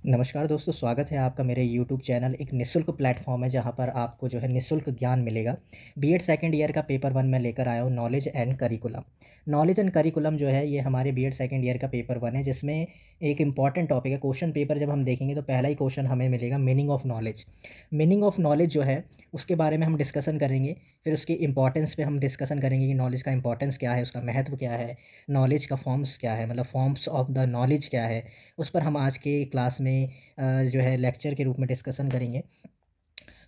नमस्कार दोस्तों, स्वागत है आपका मेरे यूट्यूब चैनल। एक निःशुल्क प्लेटफ़ॉर्म है जहाँ पर आपको जो है निःशुल्क ज्ञान मिलेगा। बीएड सेकंड ईयर का पेपर 1 मैं लेकर आया हूँ, knowledge and curriculum. Knowledge and curriculum जो है ये हमारे बीएड सेकंड ईयर का पेपर 1 है, जिसमें एक इम्पॉर्टेंट टॉपिक है। क्वेश्चन पेपर जब हम देखेंगे तो पहला ही क्वेश्चन हमें मिलेगा meaning of knowledge. Meaning of knowledge जो है उसके बारे में हम डिस्कशन करेंगे। फिर उसकी इम्पोर्टेंस पे हम डिस्कशन करेंगे कि नॉलेज का इम्पोर्टेंस क्या है, उसका महत्व क्या है, नॉलेज का फॉर्म्स क्या है, मतलब फॉर्म्स ऑफ द नॉलेज क्या है। उस पर हम आज के क्लास में जो है लेक्चर के रूप में डिस्कशन करेंगे।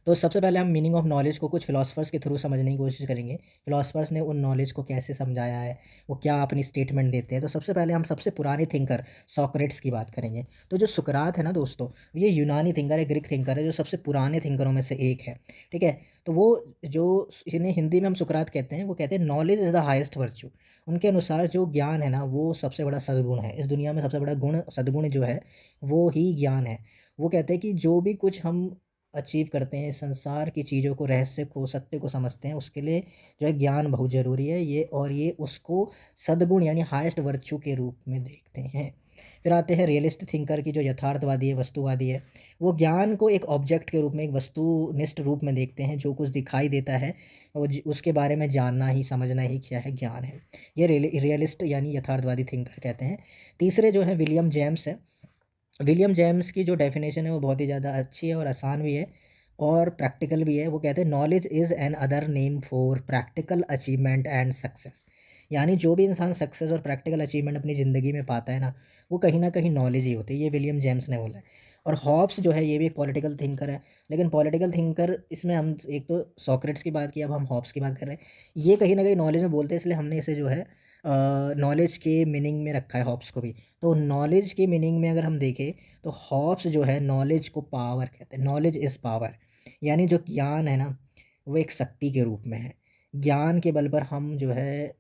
तो सबसे पहले हम मीनिंग ऑफ नॉलेज को कुछ फिलोसोफर्स के थ्रू समझने की कोशिश करेंगे। फिलोसोफर्स ने उन नॉलेज को कैसे समझाया है, वो क्या अपनी स्टेटमेंट देते हैं। तो सबसे पहले हम सबसे पुराने थिंकर सोक्रेट्स की बात करेंगे। तो जो सुकरात है ना दोस्तों, ये यूनानी थिंकर है, ग्रीक थिंकर है, जो सबसे पुराने थिंकरों में से एक है। ठीक है? तो वो जो इन्हें हिंदी में हम सुकरात कहते हैं, वो कहते हैं knowledge is the highest virtue. उनके अनुसार जो ज्ञान है ना, वो सबसे बड़ा सद्गुण है। इस दुनिया में सबसे बड़ा गुण सद्गुण जो है, वो ही ज्ञान है। वो कहते हैं कि जो भी कुछ हम अचीव करते हैं, संसार की चीज़ों को, रहस्य को, सत्य को समझते हैं, उसके लिए जो है ज्ञान बहुत ज़रूरी है। ये उसको सद्गुण यानी हाईएस्ट वर्च्यू के रूप में देखते हैं। फिर आते हैं रियलिस्ट थिंकर की, जो यथार्थवादी है, वस्तुवादी है। वो ज्ञान को एक ऑब्जेक्ट के रूप में, एक वस्तुनिष्ठ रूप में देखते हैं। जो कुछ दिखाई देता है वो उसके बारे में जानना ही, समझना ही क्या है, ज्ञान है। ये रियलिस्ट यानी यथार्थवादी थिंकर कहते हैं। तीसरे जो है विलियम जेम्स है। विलियम जेम्स की जो डेफ़िनेशन है वो बहुत ही ज़्यादा अच्छी है और आसान भी है और प्रैक्टिकल भी है। वो कहते हैं knowledge is an other name for practical achievement and success. यानी जो भी इंसान सक्सेस और प्रैक्टिकल अचीवमेंट अपनी ज़िंदगी में पाता है ना, वो कहीं न कहीं नॉलेज ही होती है। ये विलियम जेम्स ने बोला है। और हॉब्स जो है ये भी एक पॉलिटिकल थिंकर है। लेकिन पॉलिटिकल थिंकर इसमें हम एक तो सोक्रेट्स की बात की, अब हम हॉब्स की बात कर रहे हैं। ये कहीं न कहीं नॉलेज में बोलते हैं, इसलिए हमने इसे जो है नॉलेज के मीनिंग में रखा है हॉब्स को भी। तो नॉलेज के मीनिंग में अगर हम देखें तो हॉब्स जो है नॉलेज को पावर कहते हैं। नॉलेज इज़ पावर, यानी जो ज्ञान है ना, वो एक शक्ति के रूप में है। ज्ञान के बल पर हम जो है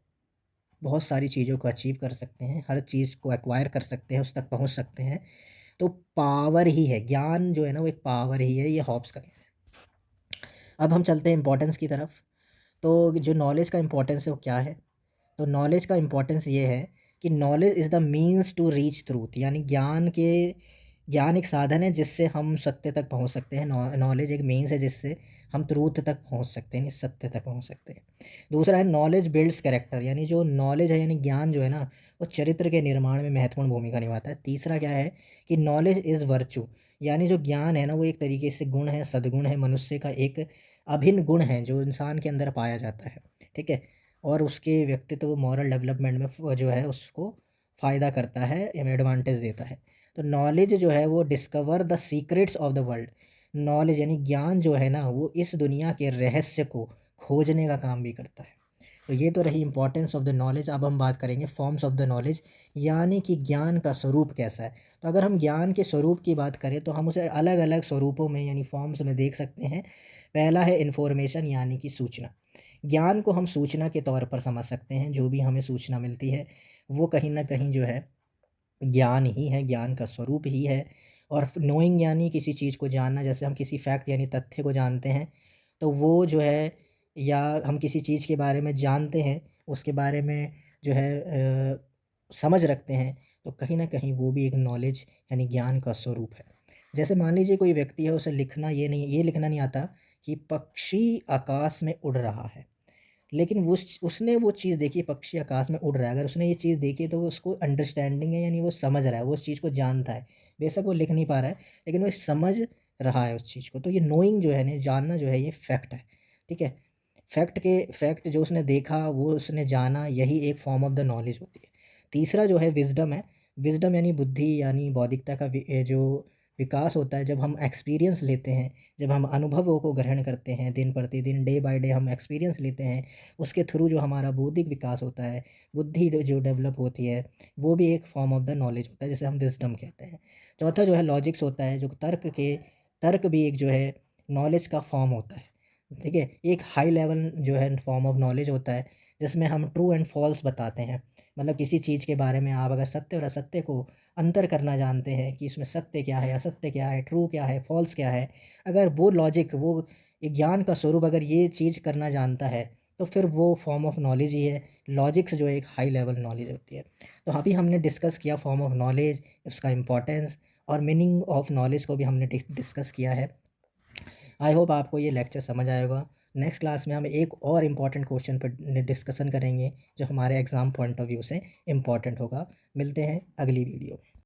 बहुत सारी चीज़ों को अचीव कर सकते हैं, हर चीज़ को एक्वायर कर सकते हैं, उस तक पहुँच सकते हैं। तो पावर ही है, ज्ञान जो है ना वो एक पावर ही है, ये हॉब्स का कहना है। अब हम चलते हैं इम्पोर्टेंस की तरफ। तो जो नॉलेज का इम्पोर्टेंस है वो क्या है? तो नॉलेज का इम्पोर्टेंस ये है कि knowledge is the means to reach truth, यानी ज्ञान एक साधन है जिससे हम सत्य तक पहुंच सकते हैं। नॉलेज एक मीन्स है जिससे हम ट्रूथ तक पहुंच सकते हैं, यानी सत्य तक पहुंच सकते हैं। दूसरा है नॉलेज बिल्ड्स कैरेक्टर, यानी जो नॉलेज है यानी ज्ञान जो है ना, वो चरित्र के निर्माण में महत्वपूर्ण भूमिका निभाता है। तीसरा क्या है कि नॉलेज इज़ वर्चू, यानी जो ज्ञान है ना वो एक तरीके से गुण है, सद्गुण है, मनुष्य का एक अभिन्न गुण है जो इंसान के अंदर पाया जाता है। ठीक है? और उसके व्यक्तित्व मॉरल डेवलपमेंट में जो है उसको फ़ायदा करता है, एडवांटेज देता है। तो नॉलेज जो है वो discover the secrets of the world. Knowledge यानी ज्ञान जो है ना वो इस दुनिया के रहस्य को खोजने का काम भी करता है। तो ये तो रही इंपॉर्टेंस ऑफ द नॉलेज। अब हम बात करेंगे फॉर्म्स ऑफ द नॉलेज, यानी कि ज्ञान का स्वरूप कैसा है। तो अगर हम ज्ञान के स्वरूप की बात करें तो हम उसे अलग अलग स्वरूपों में यानी फॉर्म्स में देख सकते हैं। पहला है इन्फॉर्मेशन, यानी कि सूचना। ज्ञान को हम सूचना के तौर पर समझ सकते हैं। जो भी हमें सूचना मिलती है वो कहीं न कहीं जो है ज्ञान ही है, ज्ञान का स्वरूप ही है। और नोइंग यानी किसी चीज़ को जानना, जैसे हम किसी फैक्ट यानी तथ्य को जानते हैं, तो वो जो है, या हम किसी चीज़ के बारे में जानते हैं, उसके बारे में जो है समझ रखते हैं, तो कहीं न कहीं वो भी एक नॉलेज यानी ज्ञान का स्वरूप है। जैसे मान लीजिए कोई व्यक्ति है, उसे ये लिखना नहीं आता कि पक्षी आकाश में उड़ रहा है। लेकिन उसने वो चीज़ देखी, पक्षी आकाश में उड़ रहा है। अगर उसने ये चीज़ देखी है तो वो उसको अंडरस्टैंडिंग है, यानी वो समझ रहा है, वो उस चीज़ को जानता है। बेशक वो लिख नहीं पा रहा है, लेकिन वो समझ रहा है उस चीज़ को। तो ये नोइंग जो है ना, जानना जो है, ये फैक्ट है। ठीक है? फैक्ट जो उसने देखा, वो उसने जाना, यही एक फ़ॉर्म ऑफ द नॉलेज होती है। तीसरा जो है विज़डम है। विज़डम यानी बुद्धि, यानी बौद्धिकता का जो विकास होता है जब हम एक्सपीरियंस लेते हैं, जब हम अनुभवों को ग्रहण करते हैं, दिन प्रतिदिन, डे बाय डे हम एक्सपीरियंस लेते हैं, उसके थ्रू जो हमारा बौद्धिक विकास होता है, बुद्धि जो डेवलप होती है, वो भी एक फॉर्म ऑफ द नॉलेज होता है, जिसे हम विज़डम कहते हैं। चौथा जो है लॉजिक्स होता है, जो तर्क भी एक जो है नॉलेज का फॉर्म होता है। ठीक है? एक हाई लेवल जो है फॉर्म ऑफ नॉलेज होता है, जिसमें हम ट्रू एंड फ़ॉल्स बताते हैं। मतलब किसी चीज़ के बारे में आप अगर सत्य और असत्य को अंतर करना जानते हैं कि इसमें सत्य क्या है, असत्य क्या है, ट्रू क्या है, फ़ॉल्स क्या है। अगर वो लॉजिक, वो एक ज्ञान का स्वरूप अगर ये चीज़ करना जानता है, तो फिर वो फ़ॉर्म ऑफ नॉलेज ही है। लॉजिक्स जो एक हाई लेवल नॉलेज होती है। तो अभी हमने डिस्कस किया फॉर्म ऑफ नॉलेज, उसका इम्पोर्टेंस और मीनिंग ऑफ नॉलेज को भी हमने डिस्कस किया है। आई होप आपको ये लेक्चर समझ आया होगा। नेक्स्ट क्लास में हम एक और इम्पॉर्टेंट क्वेश्चन पर डिस्कशन करेंगे जो हमारे एग्ज़ाम पॉइंट ऑफ व्यू से इम्पॉर्टेंट होगा। मिलते हैं अगली वीडियो में।